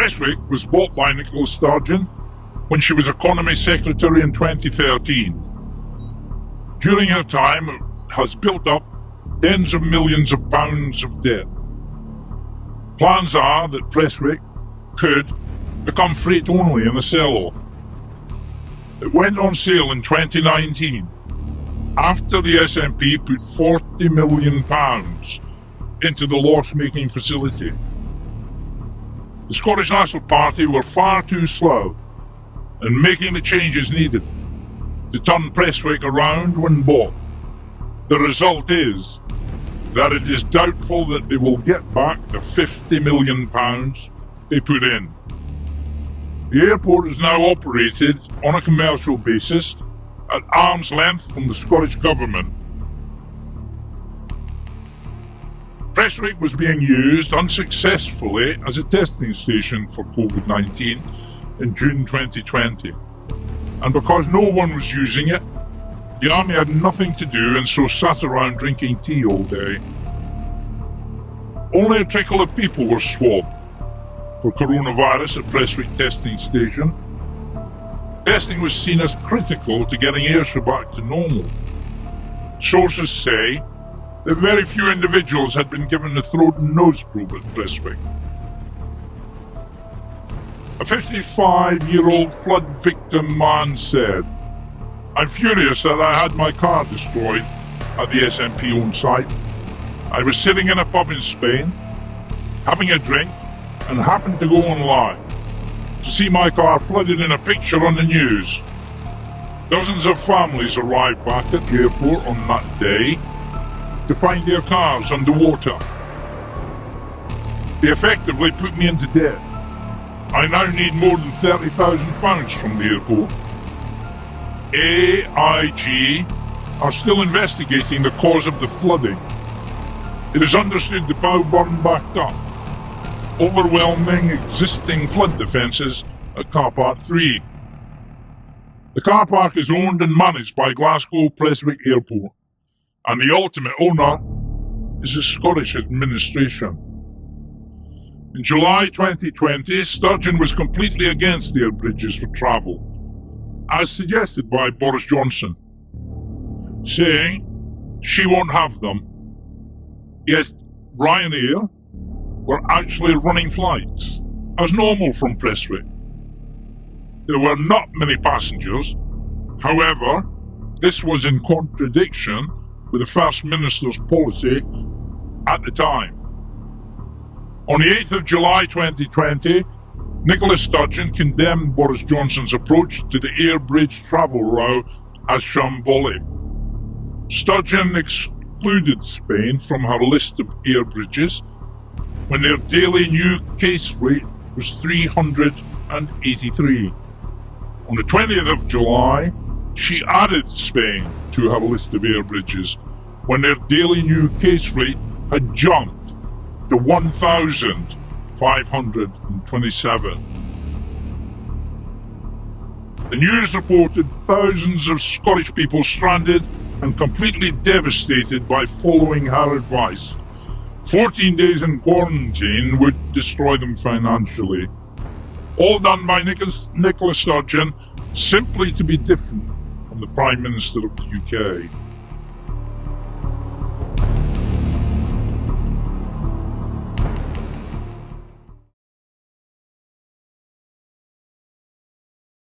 Prestwick was bought by Nicola Sturgeon when she was Economy Secretary in 2013. During her time, it has built up tens of millions of pounds of debt. Plans are that Prestwick could become freight only in a sell-off. It went on sale in 2019 after the SNP put £40 million into the loss-making facility. The Scottish National Party were far too slow in making the changes needed to turn Prestwick around when bought. The result is that it is doubtful that they will get back the £50 million they put in. The airport is now operated on a commercial basis at arm's length from the Scottish Government. Prestwick was being used unsuccessfully as a testing station for COVID-19 in June 2020. And because no one was using it, the army had nothing to do and so sat around drinking tea all day. Only a trickle of people were swabbed for coronavirus at Prestwick testing station. Testing was seen as critical to getting Ayrshire back to normal. Sources say that very few individuals had been given the throat and nose probe at Prestwick. A 55-year-old flood victim man said, "I'm furious that I had my car destroyed at the SNP-owned site. I was sitting in a pub in Spain, having a drink, and happened to go online to see my car flooded in a picture on the news. Dozens of families arrived back at the airport on that day to find their cars underwater. They effectively put me into debt. I now need more than £30,000 from the airport. AIG are still investigating the cause of the flooding. It is understood the bow burn backed up, overwhelming existing flood defences at Car Park 3. The car park is owned and managed by Glasgow Prestwick Airport, and the ultimate owner is the Scottish administration. In July 2020, Sturgeon was completely against air bridges for travel, as suggested by Boris Johnson, saying she won't have them. Yet Ryanair were actually running flights as normal from Prestwick. There were not many passengers. However, this was in contradiction with the First Minister's policy at the time. On the 8th of July 2020, Nicola Sturgeon condemned Boris Johnson's approach to the air bridge travel row as shambolic. Sturgeon excluded Spain from her list of air bridges when their daily new case rate was 383. On the 20th of July, she added Spain to her list of air bridges when their daily new case rate had jumped to 1,527. The news reported thousands of Scottish people stranded and completely devastated by following her advice. 14 days in quarantine would destroy them financially. All done by Nicola Sturgeon, simply to be different from the Prime Minister of the UK.